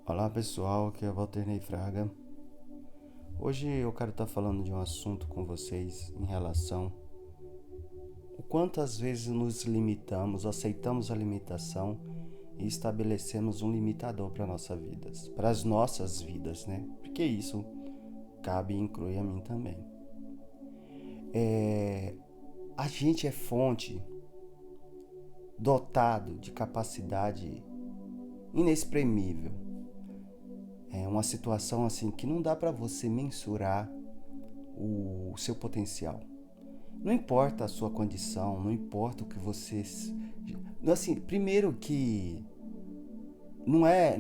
Olá pessoal, aqui é o Walter Fraga. Hoje eu quero estar falando de um assunto com vocês em relação o quanto às vezes nos limitamos, aceitamos a limitação e estabelecemos um limitador para as nossas vidas, né? Porque isso cabe e inclui a mim também. A gente é fonte dotado de capacidade inexprimível. É uma situação assim que não dá para você mensurar o seu potencial. Não importa a sua condição, não importa o que você, assim, primeiro que não é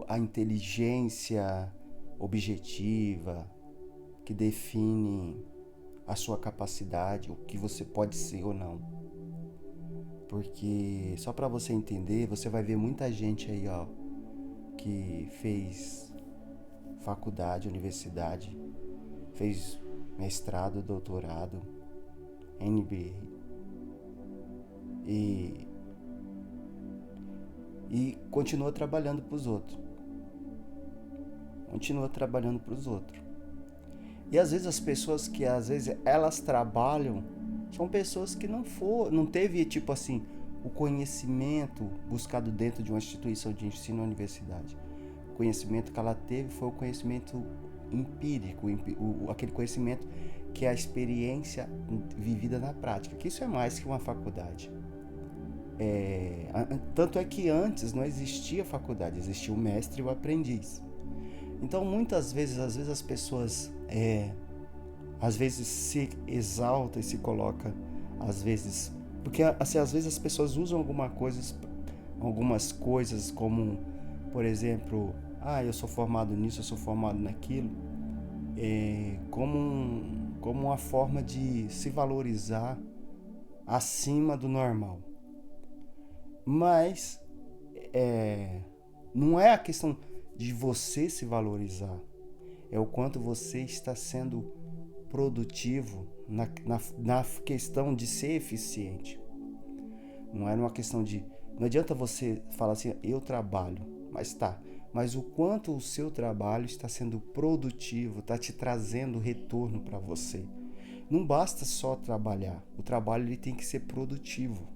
a inteligência objetiva que define a sua capacidade, o que você pode ser ou não. Porque só para você entender, você vai ver muita gente aí, ó, que fez faculdade, universidade, fez mestrado, doutorado, MBA e continua trabalhando para os outros. Continua trabalhando para os outros. E às vezes as pessoas que às vezes elas trabalham são pessoas que não teve tipo assim o conhecimento buscado dentro de uma instituição de ensino ou universidade. O conhecimento que ela teve foi o conhecimento empírico, aquele conhecimento que é a experiência vivida na prática, que isso é mais que uma faculdade. Tanto é que antes não existia faculdade, existia o mestre e o aprendiz. Então muitas vezes, às vezes as pessoas às vezes se exalta e se coloca, às vezes, porque assim, às vezes as pessoas usam algumas coisas como, por exemplo, eu sou formado nisso, eu sou formado naquilo, como uma forma de se valorizar acima do normal. Mas não é a questão de você se valorizar, é o quanto você está sendo produtivo na questão de ser eficiente. Não é uma questão de... Não adianta você falar assim, eu trabalho, mas o quanto o seu trabalho está sendo produtivo, está te trazendo retorno para você. Não basta só trabalhar, o trabalho ele tem que ser produtivo.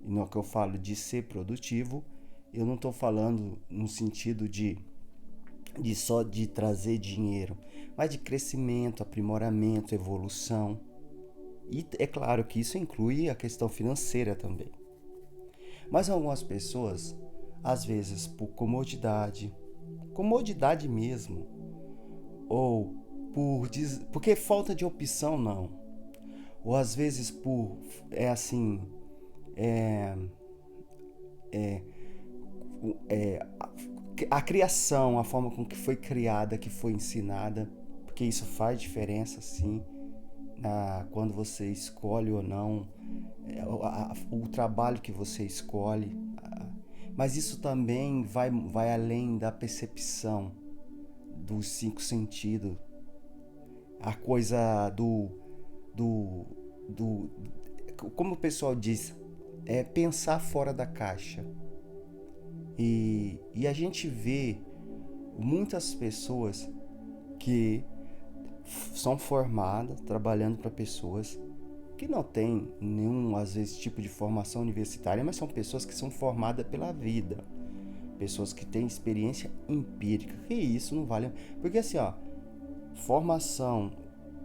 E no que eu falo de ser produtivo, eu não estou falando no sentido de só de trazer dinheiro, mas de crescimento, aprimoramento, evolução. E é claro que isso inclui a questão financeira também. Mas algumas pessoas, às vezes por comodidade mesmo, ou porque falta de opção não, ou às vezes por é, é, a criação, a forma com que foi criada, que foi ensinada, porque isso faz diferença sim, quando você escolhe ou não o trabalho que você escolhe. Mas isso também vai além da percepção dos cinco sentidos, a coisa do como o pessoal diz, é pensar fora da caixa. E a gente vê muitas pessoas que são formadas trabalhando para pessoas que não têm nenhum, às vezes, tipo de formação universitária, mas são pessoas que são formadas pela vida, pessoas que têm experiência empírica. E isso não vale, porque assim, ó, formação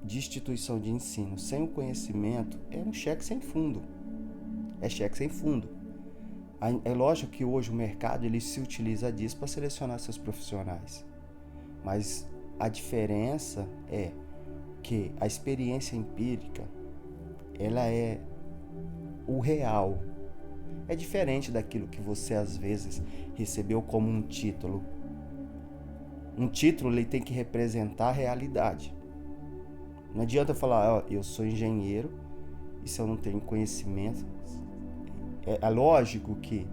de instituição de ensino sem o conhecimento é um cheque sem fundo. É cheque sem fundo. É lógico que hoje o mercado ele se utiliza disso para selecionar seus profissionais, mas a diferença é que a experiência empírica ela é o real. É diferente daquilo que você às vezes recebeu como um título. Um título ele tem que representar a realidade. Não adianta falar, eu sou engenheiro e se eu não tenho conhecimento. É lógico que...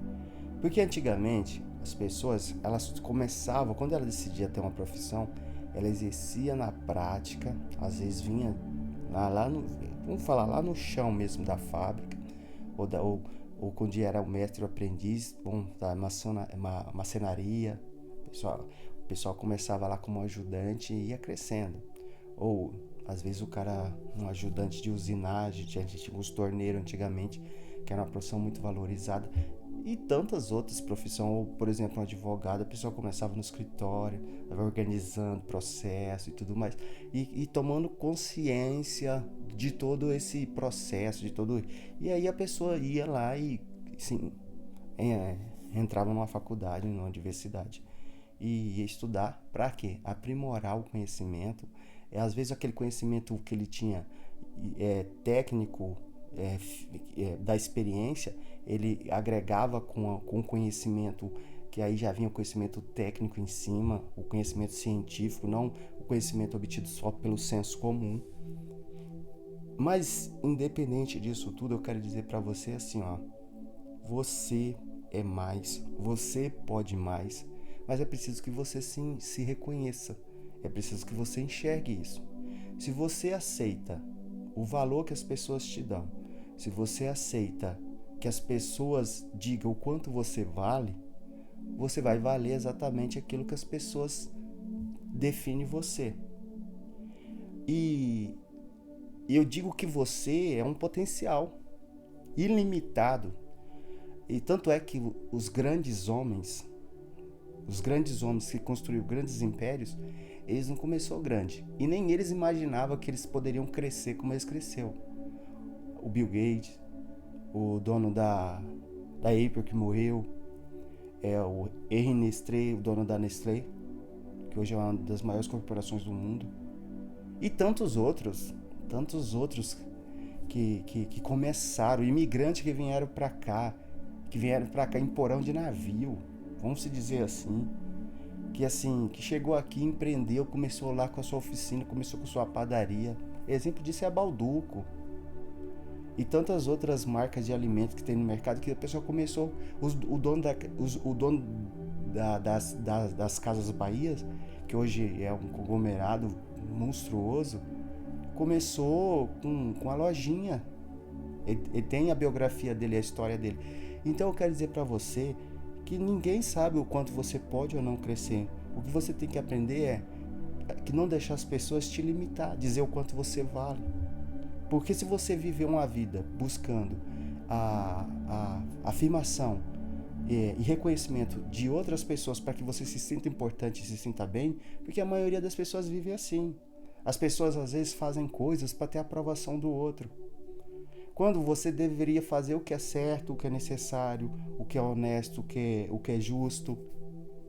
Porque antigamente as pessoas, elas começavam, quando ela decidia ter uma profissão, ela exercia na prática, às vezes vinha vamos falar lá no chão mesmo da fábrica, ou quando era o mestre ou aprendiz, bom, da maçonaria, o pessoal começava lá como ajudante e ia crescendo. Ou, às vezes, o cara, um ajudante de usinagem, a gente tinha uns torneiros antigamente, que era uma profissão muito valorizada, e tantas outras profissões, ou, por exemplo, um advogado, a pessoa começava no escritório, organizando processo e tudo mais, e tomando consciência de todo esse processo, e aí a pessoa ia lá e, sim, entrava numa faculdade, numa universidade, e ia estudar para quê? Aprimorar o conhecimento. Às vezes aquele conhecimento que ele tinha técnico, da experiência, ele agregava com o conhecimento, que aí já vinha o conhecimento técnico em cima, o conhecimento científico, não o conhecimento obtido só pelo senso comum. Mas, independente disso tudo, eu quero dizer para você assim, ó, você é mais, você pode mais, mas é preciso que você sim se reconheça, é preciso que você enxergue isso. Se você aceita o valor que as pessoas te dão, se você aceita que as pessoas digam o quanto você vale, você vai valer exatamente aquilo que as pessoas definem você. E eu digo que você é um potencial ilimitado. E tanto é que os grandes homens que construíram grandes impérios, eles não começaram grande. E nem eles imaginavam que eles poderiam crescer como eles cresceram. O Bill Gates, o dono da Apple que morreu, o Henri Nestlé, o dono da Nestlé, que hoje é uma das maiores corporações do mundo. E tantos outros que começaram, imigrantes que vieram para cá em porão de navio, vamos se dizer assim, que chegou aqui, empreendeu, começou lá com a sua oficina, começou com a sua padaria. Exemplo disso é a Balduco e tantas outras marcas de alimentos que tem no mercado, que a pessoa começou, o dono das Casas Bahia, que hoje é um conglomerado monstruoso, começou com a lojinha. Ele tem a biografia dele, a história dele. Então eu quero dizer para você que ninguém sabe o quanto você pode ou não crescer. O que você tem que aprender é que não deixar as pessoas te limitar, dizer o quanto você vale. Porque se você viver uma vida buscando a afirmação e reconhecimento de outras pessoas para que você se sinta importante e se sinta bem, porque a maioria das pessoas vive assim. As pessoas às vezes fazem coisas para ter a aprovação do outro, quando você deveria fazer o que é certo, o que é necessário, o que é honesto, o que é justo,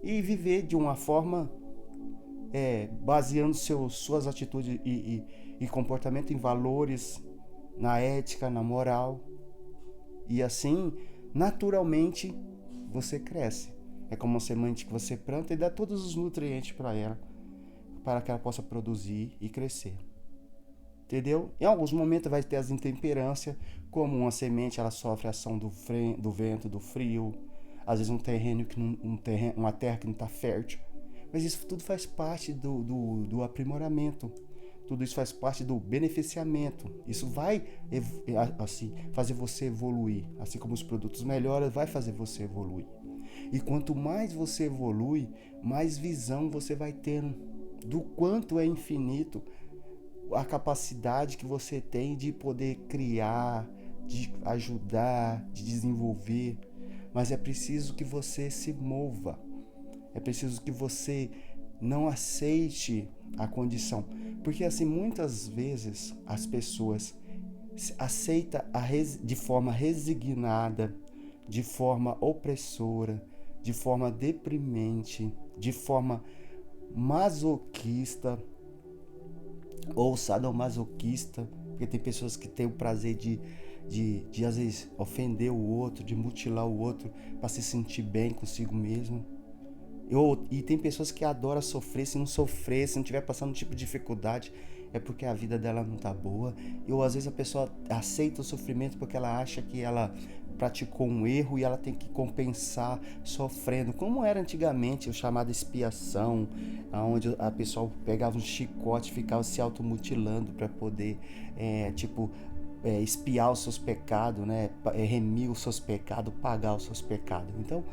e viver de uma forma baseando suas atitudes e comportamento em valores, na ética, na moral. E assim, naturalmente, você cresce. É como uma semente que você planta e dá todos os nutrientes para ela, para que ela possa produzir e crescer. Entendeu? Em alguns momentos vai ter as intemperâncias, como uma semente, ela sofre a ação do vento, do frio, às vezes uma terra que não está fértil. Mas isso tudo faz parte do aprimoramento. Tudo isso faz parte do beneficiamento. Isso vai assim, fazer você evoluir. Assim como os produtos melhoram, vai fazer você evoluir. E quanto mais você evolui, mais visão você vai ter do quanto é infinito a capacidade que você tem de poder criar, de ajudar, de desenvolver. Mas é preciso que você se mova. É preciso que você não aceite a condição. Porque assim, muitas vezes as pessoas aceitam de forma resignada, de forma opressora, de forma deprimente, de forma masoquista ou sadomasoquista, porque tem pessoas que têm o prazer de às vezes ofender o outro, de mutilar o outro para se sentir bem consigo mesmo. E tem pessoas que adoram sofrer. Se não sofrer, se não estiver passando um tipo de dificuldade, é porque a vida dela não tá boa. Ou às vezes a pessoa aceita o sofrimento porque ela acha que ela praticou um erro e ela tem que compensar sofrendo, como era antigamente o chamado expiação, onde a pessoa pegava um chicote e ficava se automutilando para poder expiar os seus pecados, né? Remir os seus pecados, pagar os seus pecados. Então,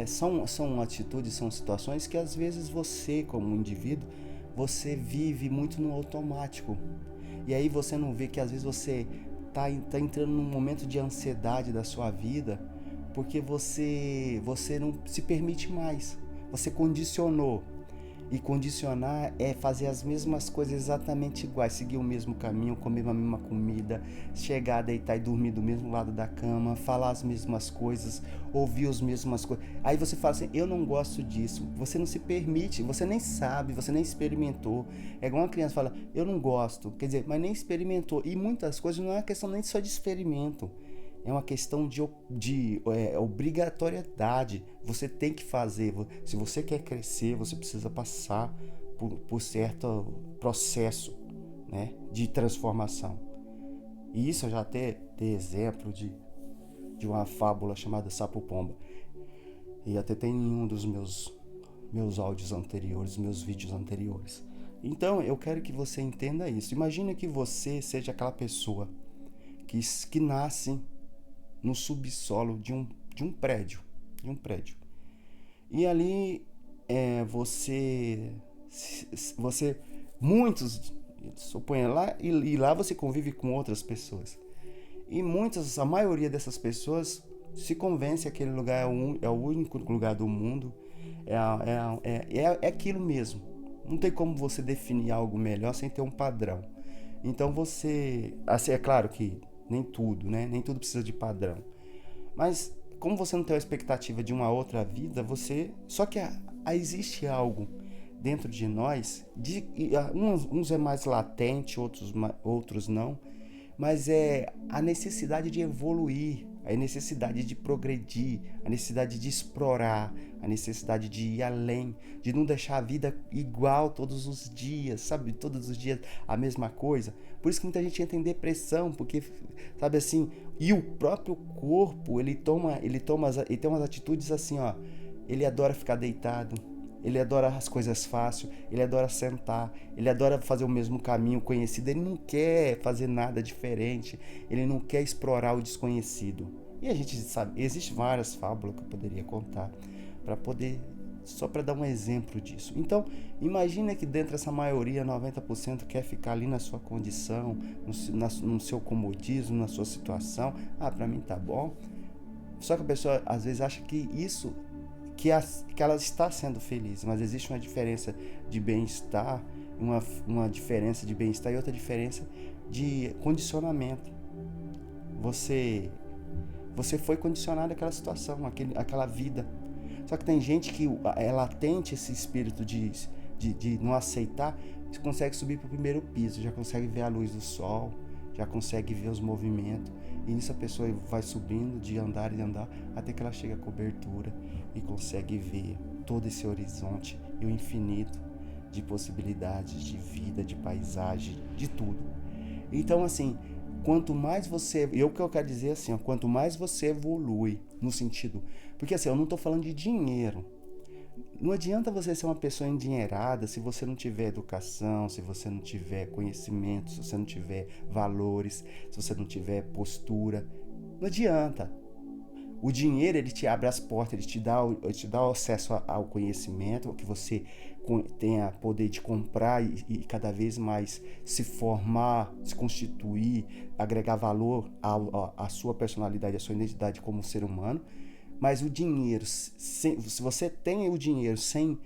são atitudes, são situações que às vezes você, como indivíduo, você vive muito no automático. E aí você não vê que às vezes você tá entrando num momento de ansiedade da sua vida, porque você não se permite mais. Você condicionou. E condicionar é fazer as mesmas coisas exatamente iguais, seguir o mesmo caminho, comer a mesma comida, chegar, deitar e dormir do mesmo lado da cama, falar as mesmas coisas, ouvir as mesmas coisas. Aí você fala assim, eu não gosto disso. Você não se permite, você nem sabe, você nem experimentou. É igual uma criança fala, eu não gosto, quer dizer, mas nem experimentou. E muitas coisas não é uma questão nem só de experimento. É uma questão de obrigatoriedade. Você tem que fazer. Se você quer crescer, você precisa passar por certo processo, né, de transformação. E isso eu já até dei exemplo de uma fábula chamada Sapo Pomba. E até tem em um dos meus áudios anteriores, meus vídeos anteriores. Então eu quero que você entenda isso. Imagina que você seja aquela pessoa que nasce no subsolo de um prédio. E ali muitos, suponha lá, e lá você convive com outras pessoas. E a maioria dessas pessoas se convence que aquele lugar é o único lugar do mundo, é aquilo mesmo. Não tem como você definir algo melhor sem ter um padrão. Então assim, é claro que nem tudo, né? Nem tudo precisa de padrão. Mas como você não tem a expectativa de uma outra vida, só que existe algo dentro de nós, uns é mais latente, outros não, mas é a necessidade de evoluir, a necessidade de progredir, a necessidade de explorar, a necessidade de ir além, de não deixar a vida igual todos os dias, sabe? Todos os dias a mesma coisa. Por isso que muita gente entra em depressão, porque, sabe assim, e o próprio corpo, ele tem umas atitudes assim, ó, ele adora ficar deitado, ele adora as coisas fáceis, ele adora sentar, ele adora fazer o mesmo caminho conhecido, ele não quer fazer nada diferente, ele não quer explorar o desconhecido. E a gente sabe, existem várias fábulas que eu poderia contar só para dar um exemplo disso. Então, imagina que dentro dessa maioria, 90% quer ficar ali na sua condição, no seu comodismo, na sua situação. Para mim tá bom. Só que a pessoa às vezes acha que isso que ela está sendo feliz, mas existe uma diferença de bem-estar, uma diferença de bem-estar e outra diferença de condicionamento. Você foi condicionado àquela situação, àquela vida. Só que tem gente que é latente esse espírito de não aceitar, consegue subir para o primeiro piso, já consegue ver a luz do sol, já consegue ver os movimentos, e nisso a pessoa vai subindo de andar em andar até que ela chega à cobertura e consegue ver todo esse horizonte e o infinito de possibilidades de vida, de paisagem, de tudo. Então, assim, quanto mais você... o que eu quero dizer assim, ó, quanto mais você evolui no sentido... Porque assim, eu não estou falando de dinheiro. Não adianta você ser uma pessoa endinheirada se você não tiver educação, se você não tiver conhecimento, se você não tiver valores, se você não tiver postura. Não adianta. O dinheiro, ele te abre as portas, ele te dá o acesso ao conhecimento, que você tenha poder de comprar e cada vez mais se formar, se constituir, agregar valor à sua personalidade, à sua identidade como ser humano. Mas o dinheiro, se você tem o dinheiro sem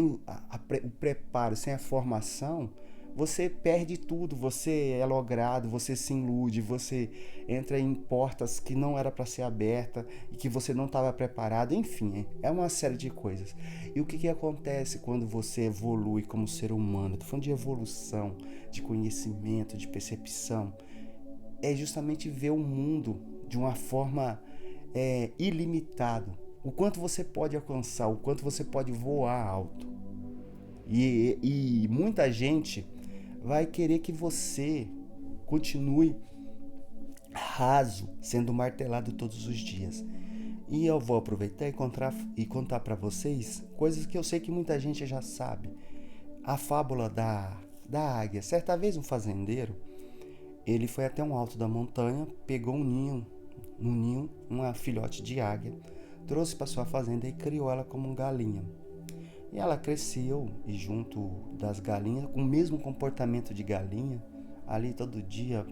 o preparo, sem a formação, você perde tudo, você é logrado, você se ilude, você entra em portas que não era para ser aberta e que você não estava preparado, enfim, é uma série de coisas. E o que acontece quando você evolui como ser humano? Estou falando de evolução, de conhecimento, de percepção, é justamente ver o mundo de uma forma ilimitado, o quanto você pode alcançar, o quanto você pode voar alto. E muita gente vai querer que você continue raso, sendo martelado todos os dias. E eu vou aproveitar e contar para vocês coisas que eu sei que muita gente já sabe. A fábula da águia. Certa vez um fazendeiro, Ele foi até um alto da montanha, pegou um ninho, uma filhote de águia, trouxe para sua fazenda e criou ela como galinha. E ela cresceu, e junto das galinhas, com o mesmo comportamento de galinha, ali todo dia,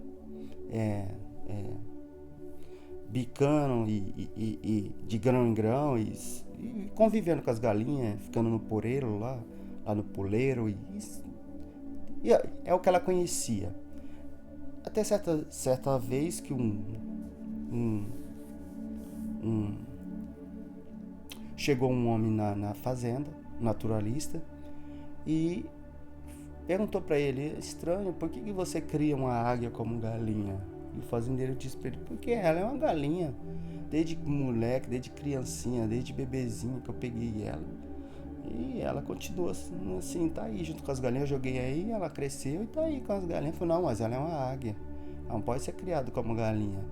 bicando e de grão em grão, e convivendo com as galinhas, ficando no poleiro lá no poleiro, e é o que ela conhecia. Até certa vez que chegou um homem na fazenda, naturalista, e perguntou para ele: estranho, por que você cria uma águia como galinha? E o fazendeiro disse para ele: porque ela é uma galinha, desde moleque, desde criancinha, desde bebezinho que eu peguei ela, e ela continua assim, tá aí junto com as galinhas. Eu joguei aí, ela cresceu e tá aí com as galinhas. Eu falei: não, mas ela é uma águia, ela não pode ser criada como galinha.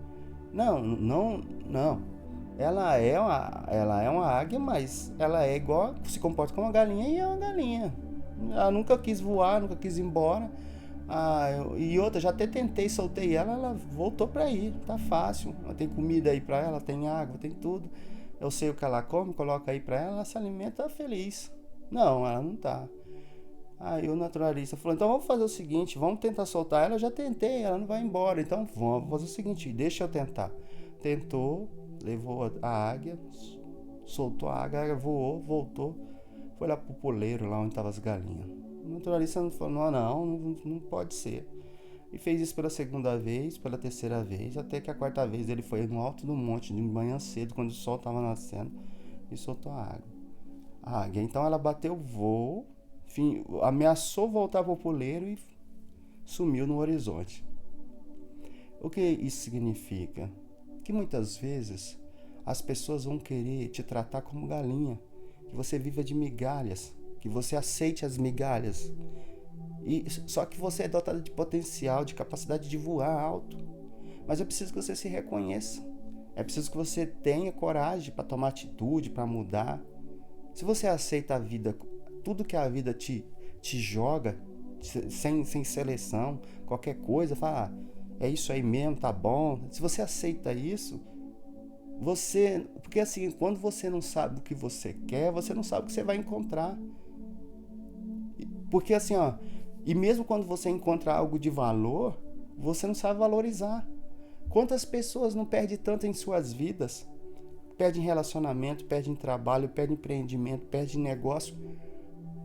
Não. Ela é uma águia, mas ela é igual, se comporta como uma galinha e é uma galinha. Ela nunca quis voar, nunca quis ir embora. E outra, já até tentei, soltei ela voltou pra aí. Tá fácil. Tem comida aí pra ela, tem água, tem tudo. Eu sei o que ela come, coloca aí pra ela se alimenta feliz. Não, ela não tá. Aí o naturalista falou: então vamos fazer o seguinte, vamos tentar soltar ela. Eu já tentei, ela não vai embora. Então vamos fazer o seguinte, deixa eu tentar. Tentou, levou a águia, soltou a águia voou, voltou, foi lá pro poleiro, lá onde estavam as galinhas. O naturalista falou: não pode ser. E fez isso pela segunda vez, pela terceira vez, até que a quarta vez ele foi no alto do monte, de manhã cedo, quando o sol estava nascendo, e soltou a águia. A águia. Então ela bateu o voo, ameaçou voltar pro poleiro e sumiu no horizonte. O que isso significa? Que muitas vezes as pessoas vão querer te tratar como galinha, que você viva de migalhas, que você aceite as migalhas. Só que você é dotado de potencial, de capacidade de voar alto. Mas é preciso que você se reconheça. É preciso que você tenha coragem para tomar atitude, para mudar. Se você aceita a vida, tudo que a vida te joga, sem seleção, qualquer coisa, fala: é isso aí mesmo, tá bom. Se você aceita isso, porque assim, quando você não sabe o que você quer, você não sabe o que você vai encontrar. Porque assim, e mesmo quando você encontra algo de valor, você não sabe valorizar. Quantas pessoas não perdem tanto em suas vidas? Perdem relacionamento, perdem trabalho, perdem empreendimento, perdem negócio,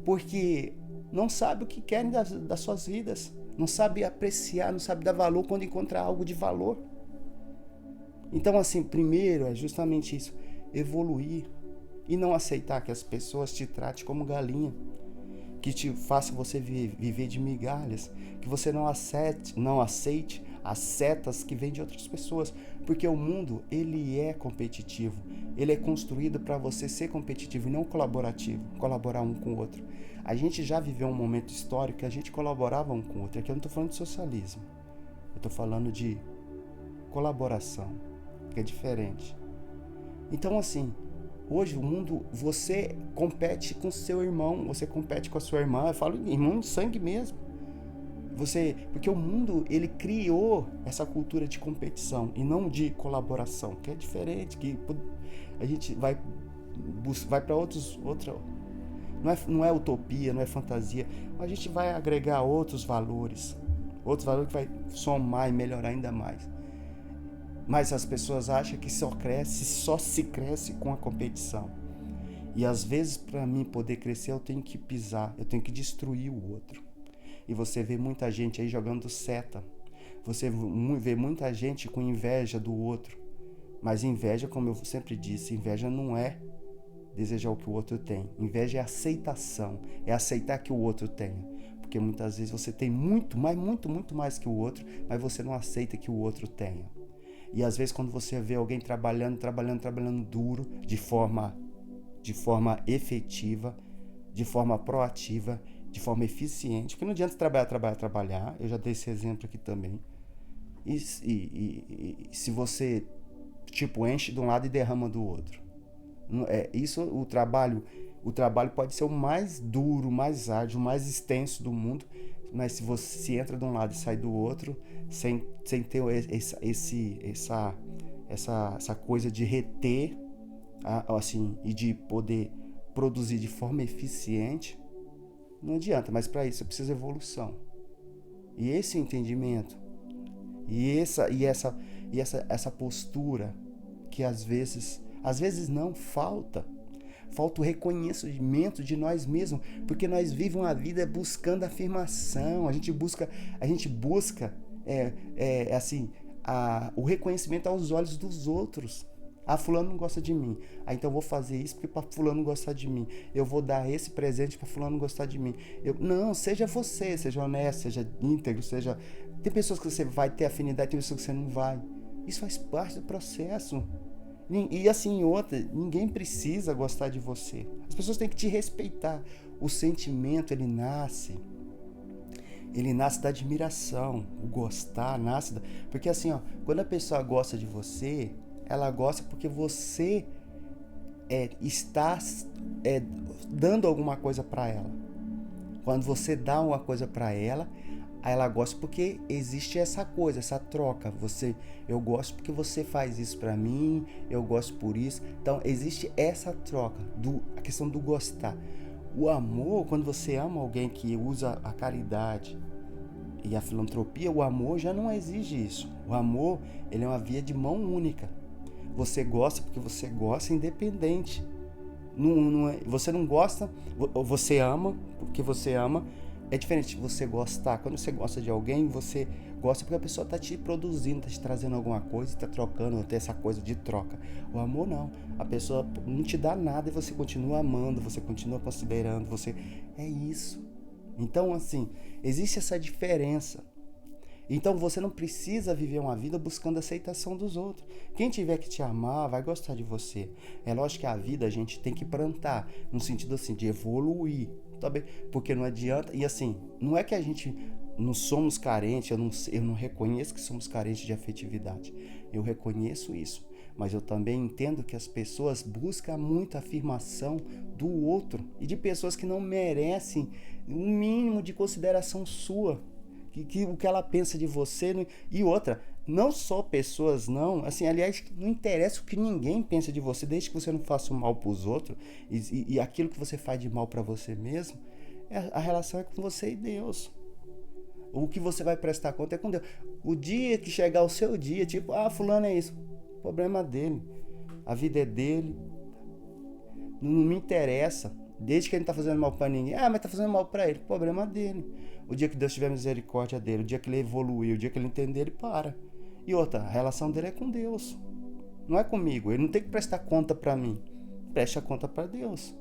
porque não sabe o que querem das suas vidas. Não sabe apreciar, não sabe dar valor quando encontra algo de valor. Então, assim, primeiro é justamente isso: evoluir e não aceitar que as pessoas te tratem como galinha, que te faça você viver de migalhas, que você não aceite as setas que vêm de outras pessoas, porque o mundo, ele é competitivo, ele é construído para você ser competitivo e não colaborativo, colaborar um com o outro. A gente já viveu um momento histórico que a gente colaborava um com o outro. Aqui eu não estou falando de socialismo, eu estou falando de colaboração, que é diferente. Então, assim, hoje o mundo, você compete com seu irmão, você compete com a sua irmã. Eu falo irmão de sangue mesmo. Porque o mundo, ele criou essa cultura de competição e não de colaboração, que é diferente, que a gente vai para não é utopia, não é fantasia, mas a gente vai agregar outros valores que vai somar e melhorar ainda mais. Mas as pessoas acham que só se cresce com a competição. E às vezes, para mim poder crescer, eu tenho que pisar, eu tenho que destruir o outro. E você vê muita gente aí jogando seta. Você vê muita gente com inveja do outro. Mas inveja, como eu sempre disse, inveja não é desejar o que o outro tem. Inveja é aceitação, é aceitar que o outro tenha. Porque muitas vezes você tem muito mais que o outro, mas você não aceita que o outro tenha. E às vezes quando você vê alguém trabalhando duro, de forma efetiva, de forma proativa, de forma eficiente, que não adianta trabalhar, eu já dei esse exemplo aqui também. E se você, enche de um lado e derrama do outro. O trabalho pode ser o mais duro, mais árduo, mais extenso do mundo, mas se você entra de um lado e sai do outro, sem ter essa coisa de reter, assim, e de poder produzir de forma eficiente, não adianta. Mas para isso eu preciso de evolução. E esse entendimento, essa postura que às vezes não falta o reconhecimento de nós mesmos, porque nós vivemos uma vida buscando afirmação, a gente busca assim, o reconhecimento aos olhos dos outros. Fulano não gosta de mim. Então eu vou fazer isso porque para fulano gostar de mim. Eu vou dar esse presente para fulano gostar de mim. Não, seja você, seja honesto, seja íntegro, seja... Tem pessoas que você vai ter afinidade, tem pessoas que você não vai. Isso faz parte do processo. E assim, ninguém precisa gostar de você. As pessoas têm que te respeitar. O sentimento, ele nasce da admiração. O gostar nasce porque assim, quando a pessoa gosta de você, ela gosta porque você está dando alguma coisa para ela. Quando você dá uma coisa para ela, ela gosta porque existe essa coisa, essa troca. Eu gosto porque você faz isso para mim, eu gosto por isso. Então existe essa troca, a questão do gostar. O amor, quando você ama alguém que usa a caridade e a filantropia, o amor já não exige isso. O amor, ele é uma via de mão única. Você gosta porque você gosta, independente. Você não gosta, você ama porque você ama. É diferente de você gostar. Quando você gosta de alguém, você gosta porque a pessoa está te produzindo, está te trazendo alguma coisa, está trocando, tem essa coisa de troca. O amor não. A pessoa não te dá nada e você continua amando, você continua considerando, é isso. Então, assim, existe essa diferença. Então você não precisa viver uma vida buscando a aceitação dos outros. Quem tiver que te amar vai gostar de você. É lógico que a vida a gente tem que plantar, no sentido assim, de evoluir, tá bem? Porque não adianta, e assim, não é que a gente não somos carentes, eu não reconheço que somos carentes de afetividade. Eu reconheço isso, mas eu também entendo que as pessoas buscam muita afirmação do outro e de pessoas que não merecem um mínimo de consideração sua. Que o que ela pensa de você. E outra, não só pessoas não, assim, aliás, não interessa o que ninguém pensa de você, desde que você não faça o mal para os outros, e aquilo que você faz de mal para você mesmo, a relação é com você e Deus. O que você vai prestar conta é com Deus. O dia que chegar o seu dia, tipo, fulano é isso, problema dele, a vida é dele, não me interessa. Desde que ele não tá fazendo mal pra ninguém. Mas tá fazendo mal pra ele. Problema dele. O dia que Deus tiver misericórdia dele, o dia que ele evoluir, o dia que ele entender, ele para. E outra, a relação dele é com Deus. Não é comigo. Ele não tem que prestar conta pra mim. Preste a conta pra Deus.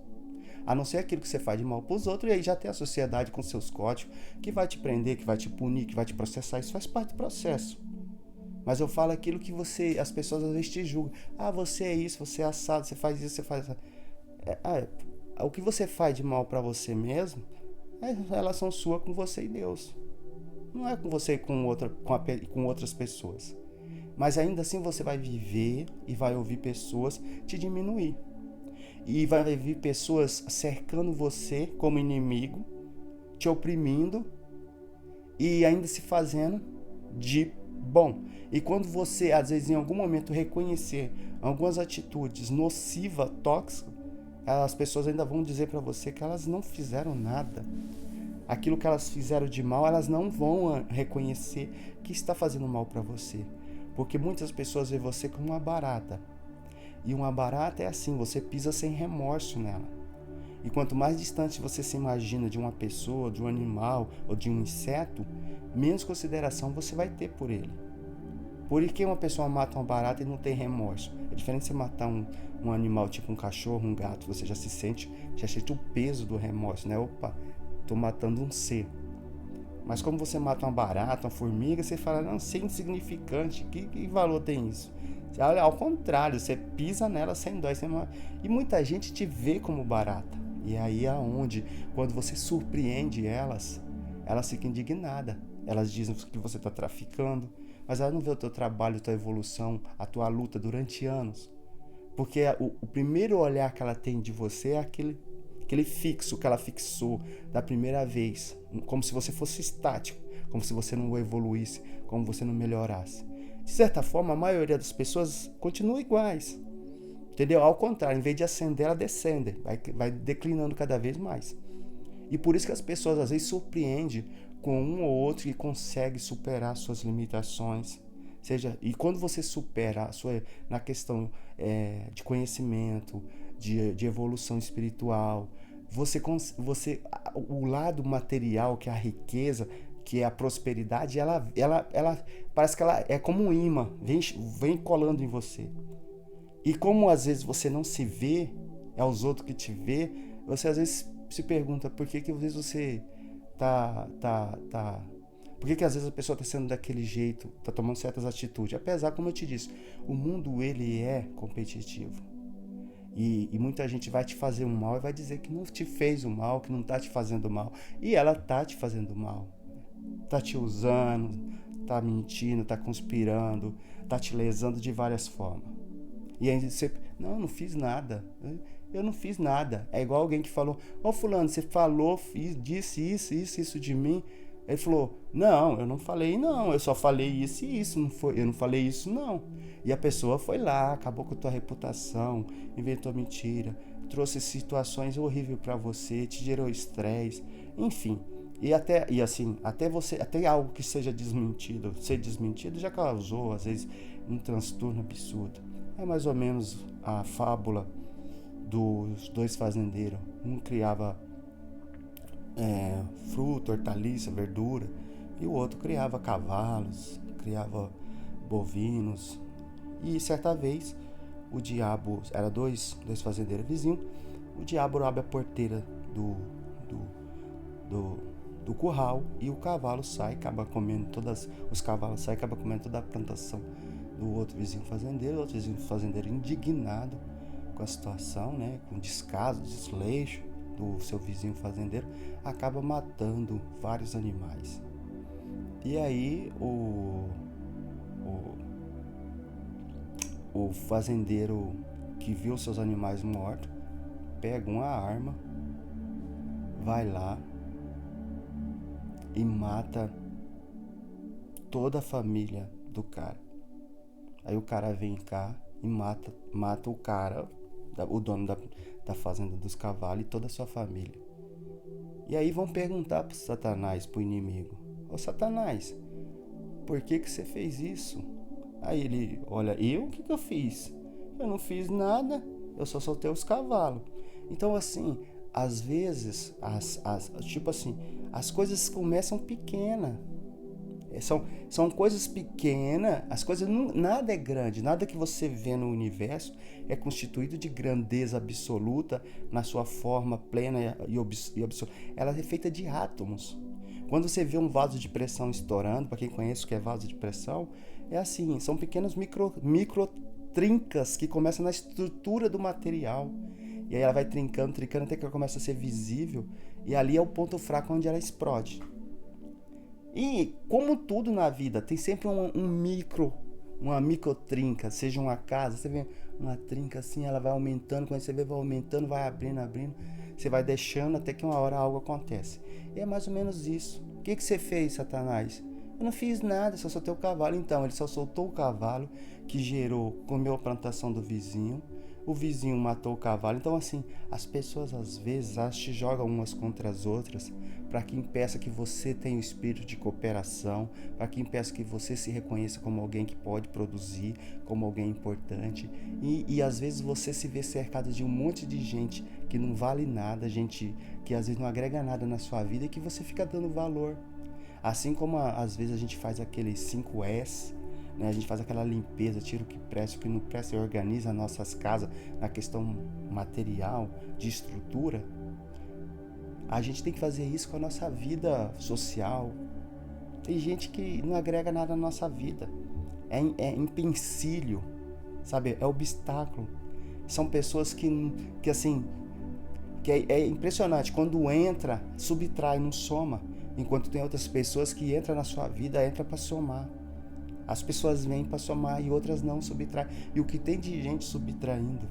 A não ser aquilo que você faz de mal pros outros, e aí já tem a sociedade com seus códigos, que vai te prender, que vai te punir, que vai te processar. Isso faz parte do processo. Mas eu falo aquilo que as pessoas às vezes te julgam. Você é isso, você é assado, você faz isso, você faz... O que você faz de mal para você mesmo é relação sua com você e Deus. Não é com você e com outras pessoas. Mas ainda assim você vai viver e vai ouvir pessoas te diminuir. E vai ouvir pessoas cercando você como inimigo, te oprimindo e ainda se fazendo de bom. E quando você, às vezes, em algum momento reconhecer algumas atitudes nocivas, tóxicas, as pessoas ainda vão dizer para você que elas não fizeram nada. Aquilo que elas fizeram de mal, elas não vão reconhecer que está fazendo mal para você. Porque muitas pessoas veem você como uma barata. E uma barata é assim, você pisa sem remorso nela. E quanto mais distante você se imagina de uma pessoa, de um animal ou de um inseto, menos consideração você vai ter por ele. Por que uma pessoa mata uma barata e não tem remorso? É diferente de você matar um animal tipo um cachorro, um gato, você já sente o peso do remorso, né? Opa, tô matando um ser. Mas como você mata uma barata, uma formiga, você fala, não, ser insignificante, que valor tem isso? Olha, ao contrário, você pisa nela sem dó. E muita gente te vê como barata. E aí é onde, quando você surpreende elas ficam indignadas. Elas dizem que você está traficando, mas elas não vê o teu trabalho, a tua evolução, a tua luta durante anos. Porque o primeiro olhar que ela tem de você é aquele aquele fixo que ela fixou da primeira vez, como se você fosse estático, como se você não evoluísse, como você não melhorasse. De certa forma, a maioria das pessoas continua iguais, entendeu? Ao contrário, em vez de ascender, ela descende, vai declinando cada vez mais. E por isso que as pessoas às vezes surpreendem com um ou outro que consegue superar suas limitações. E quando você supera na questão de conhecimento, de evolução espiritual, o lado material, que é a riqueza, que é a prosperidade, ela parece que ela é como um imã, vem colando em você. E como às vezes você não se vê, é os outros que te vê, você às vezes se pergunta por que às vezes você por que às vezes a pessoa está sendo daquele jeito, está tomando certas atitudes. Apesar, como eu te disse, o mundo ele é competitivo. E muita gente vai te fazer um mal e vai dizer que não te fez o mal, que não está te fazendo mal. E ela está te fazendo mal. Está te usando, está mentindo, está conspirando, está te lesando de várias formas. E aí você, não fiz nada. Eu não fiz nada. É igual alguém que falou, fulano, você falou, disse isso de mim. Ele falou, não, eu não falei não, eu só falei isso e isso, eu não falei isso não. E a pessoa foi lá, acabou com a tua reputação, inventou mentira, trouxe situações horríveis para você, te gerou estresse, enfim. Até algo que seja desmentido, ser desmentido já causou, às vezes, um transtorno absurdo. É mais ou menos a fábula dos dois fazendeiros. Um criava fruta, hortaliça, verdura, e o outro criava cavalos, criava bovinos. E certa vez o diabo, era dois fazendeiros vizinhos, o diabo abre a porteira do curral e o cavalo sai, acaba comendo os cavalos saem, acaba comendo toda a plantação do outro vizinho fazendeiro. O outro vizinho fazendeiro, indignado com a situação, né, com descaso, desleixo do seu vizinho fazendeiro, acaba matando vários animais. E aí o fazendeiro que viu seus animais mortos pega uma arma, vai lá e mata toda a família do cara. Aí o cara vem cá e mata o cara, o dono da fazenda dos cavalos, e toda a sua família. E aí vão perguntar pro Satanás, pro inimigo, ô Satanás, por que você fez isso? Aí ele olha, o que eu fiz? Eu não fiz nada, eu só soltei os cavalos. Então assim, às vezes as coisas começam pequenas. São coisas pequenas, as coisas nada é grande, nada que você vê no universo é constituído de grandeza absoluta na sua forma plena e absoluta. Ela é feita de átomos. Quando você vê um vaso de pressão estourando, para quem conhece o que é vaso de pressão, é assim, são pequenas micro trincas que começam na estrutura do material. E aí ela vai trincando até que ela começa a ser visível, e ali é o ponto fraco onde ela explode. E como tudo na vida, tem sempre uma micro trinca, seja uma casa, você vê uma trinca assim, ela vai aumentando, quando você vê vai aumentando, vai abrindo, você vai deixando até que uma hora algo acontece. E é mais ou menos isso. O que você fez, Satanás? Eu não fiz nada, só soltei o cavalo. Então, ele só soltou o cavalo, que comeu a plantação do vizinho, o vizinho matou o cavalo. Então assim, as pessoas às vezes te jogam umas contra as outras para que impeça que você tenha o espírito de cooperação, para que impeça que você se reconheça como alguém que pode produzir, como alguém importante, e às vezes você se vê cercado de um monte de gente que não vale nada, gente que às vezes não agrega nada na sua vida e que você fica dando valor. Assim como às vezes a gente faz aqueles 5S, né? A gente faz aquela limpeza, tira o que presta, o que não presta, e organiza nossas casas na questão material, de estrutura. A gente tem que fazer isso com a nossa vida social. Tem gente que não agrega nada na nossa vida. É empecilho, sabe? É obstáculo. São pessoas que assim, que é impressionante. Quando entra, subtrai, não soma. Enquanto tem outras pessoas que entram na sua vida, entra para somar. As pessoas vêm para somar e outras não subtraem. E o que tem de gente subtraindo?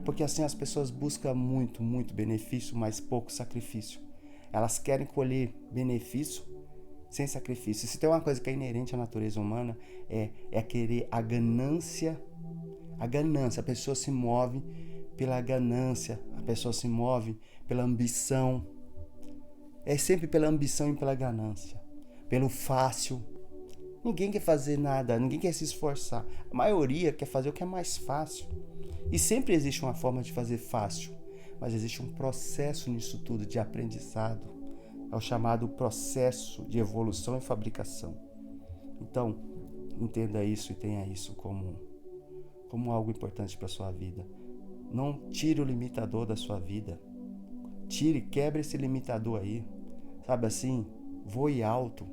Porque assim as pessoas buscam muito, muito benefício, mas pouco sacrifício. Elas querem colher benefício sem sacrifício. Se tem uma coisa que é inerente à natureza humana, é querer a ganância. A ganância, a pessoa se move pela ganância, a pessoa se move pela ambição. É sempre pela ambição e pela ganância, pelo fácil. Ninguém quer fazer nada, ninguém quer se esforçar. A maioria quer fazer o que é mais fácil. E sempre existe uma forma de fazer fácil, mas existe um processo nisso tudo de aprendizado. É o chamado processo de evolução e fabricação. Então, entenda isso e tenha isso como algo importante para a sua vida. Não tire o limitador da sua vida. Quebre esse limitador aí. Sabe assim? Voe alto.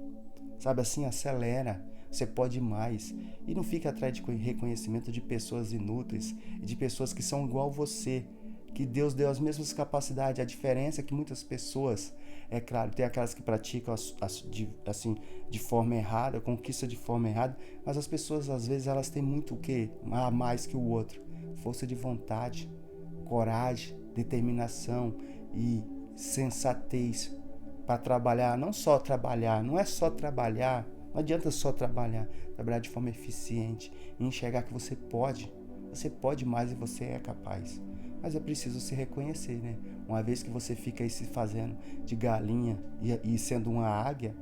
Sabe assim? Acelera. Você pode mais. E não fique atrás de reconhecimento de pessoas inúteis e de pessoas que são igual a você. Que Deus deu as mesmas capacidades. A diferença é que muitas pessoas, é claro, tem aquelas que praticam de forma errada, conquista de forma errada, mas as pessoas às vezes elas têm muito o quê? A mais que o outro. Força de vontade, coragem, determinação e sensatez para trabalhar, não é só trabalhar, não adianta só trabalhar de forma eficiente e enxergar que você pode mais e você é capaz. Mas é preciso se reconhecer, né? Uma vez que você fica aí se fazendo de galinha e sendo uma águia,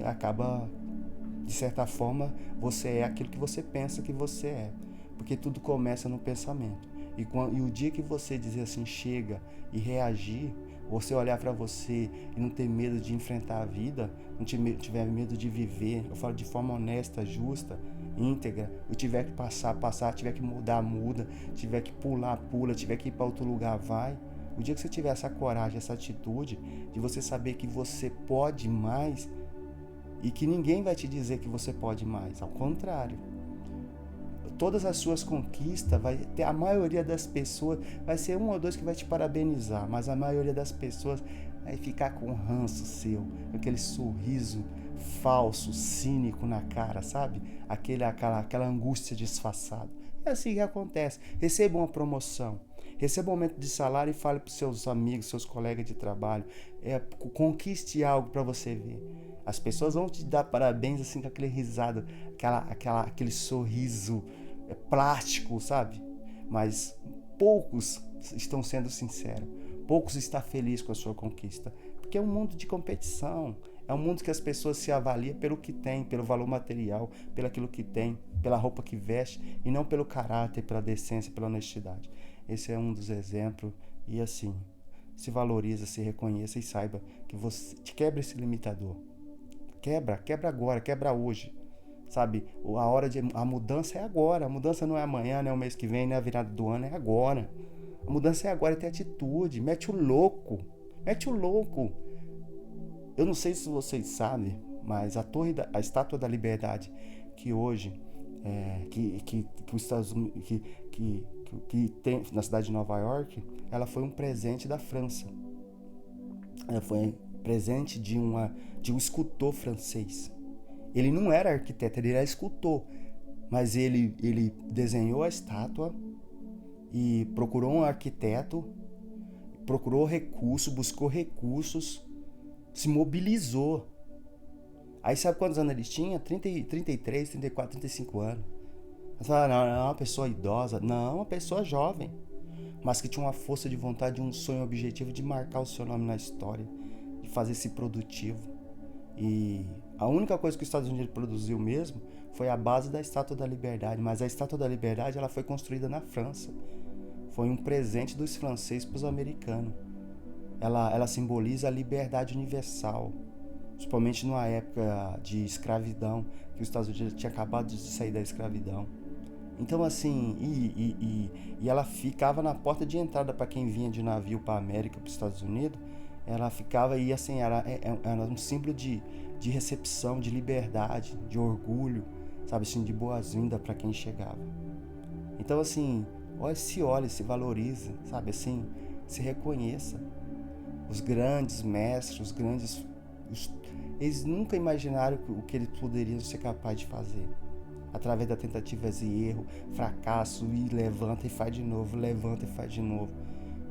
acaba, de certa forma, você é aquilo que você pensa que você é. Porque tudo começa no pensamento. E o dia que você dizer assim, chega, e reagir, você olhar para você e não ter medo de enfrentar a vida, não tiver medo de viver, eu falo de forma honesta, justa, íntegra, eu tiver que passar, tiver que mudar, muda, tiver que pular, pula, tiver que ir para outro lugar, vai. O dia que você tiver essa coragem, essa atitude de você saber que você pode mais e que ninguém vai te dizer que você pode mais, ao contrário. Todas as suas conquistas, a maioria das pessoas, vai ser um ou dois que vai te parabenizar, mas a maioria das pessoas vai ficar com ranço seu, aquele sorriso falso, cínico na cara, sabe? Aquela angústia disfarçada. É assim que acontece. Receba uma promoção, receba um aumento de salário e fale para os seus amigos, seus colegas de trabalho, conquiste algo para você ver. As pessoas vão te dar parabéns assim com aquele risado, aquele sorriso plástico, sabe? Mas poucos estão sendo sinceros, poucos estão felizes com a sua conquista, porque é um mundo de competição, é um mundo que as pessoas se avaliam pelo que tem, pelo valor material, pelo aquilo que tem, pela roupa que veste e não pelo caráter, pela decência, pela honestidade. Esse é um dos exemplos e assim, se valoriza, se reconheça e saiba que você quebra esse limitador. Quebra agora, quebra hoje. Sabe, a mudança é agora, a mudança não é amanhã, não é o mês que vem, não é a virada do ano, é agora. A mudança é agora, é ter atitude, mete o louco. Eu não sei se vocês sabem, mas a Estátua da Liberdade, que hoje, que os Estados Unidos, que tem na cidade de Nova York, ela foi um presente da França. Ela foi presente de um escultor francês. Ele não era arquiteto, ele era escultor, mas ele desenhou a estátua e procurou um arquiteto, buscou recursos, se mobilizou. Aí sabe quantos anos ele tinha? 33, 34, 35 anos. Você fala, não, é uma pessoa idosa. Não, uma pessoa jovem, mas que tinha uma força de vontade, um sonho objetivo de marcar o seu nome na história, de fazer-se produtivo. E a única coisa que os Estados Unidos produziu mesmo foi a base da Estátua da Liberdade, mas a Estátua da Liberdade ela foi construída na França. Foi um presente dos franceses para os americanos. Ela simboliza a liberdade universal, principalmente numa época de escravidão, que os Estados Unidos tinha acabado de sair da escravidão. Então assim, e ela ficava na porta de entrada para quem vinha de navio para a América, para os Estados Unidos. Ela ficava e assim, era um símbolo de recepção, de liberdade, de orgulho, sabe assim, de boas-vindas para quem chegava. Então assim, olhe, se valorize, sabe assim, se reconheça. Os grandes mestres, eles nunca imaginaram o que eles poderiam ser capazes de fazer. através da tentativas e erro, fracasso, e levanta e faz de novo, levanta e faz de novo.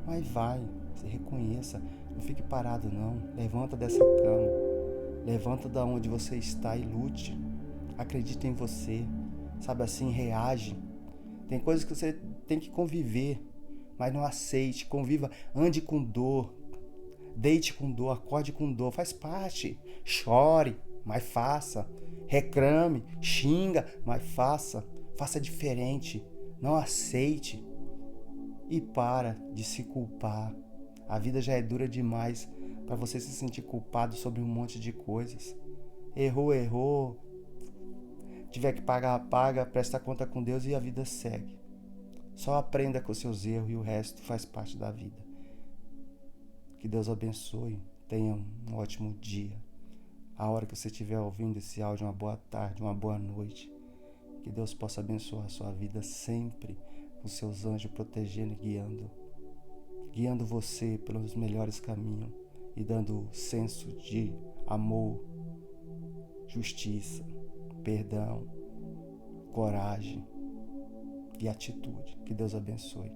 Mas vai, se reconheça, não fique parado não, levanta dessa cama, levanta da onde você está e lute, acredite em você, sabe assim, reage. Tem coisas que você tem que conviver, mas não aceite, conviva, ande com dor, deite com dor, acorde com dor, faz parte, chore, mas faça, reclame, xinga, mas faça diferente, não aceite e para de se culpar. A vida já é dura demais para você se sentir culpado sobre um monte de coisas. Errou, errou, tiver que pagar, paga, presta conta com Deus e a vida segue. Só aprenda com seus erros e o resto faz parte da vida. Que Deus abençoe, tenha um ótimo dia. A hora que você estiver ouvindo esse áudio, uma boa tarde, uma boa noite. Que Deus possa abençoar a sua vida sempre, com seus anjos protegendo e guiando você pelos melhores caminhos e dando senso de amor, justiça, perdão, coragem e atitude. Que Deus abençoe.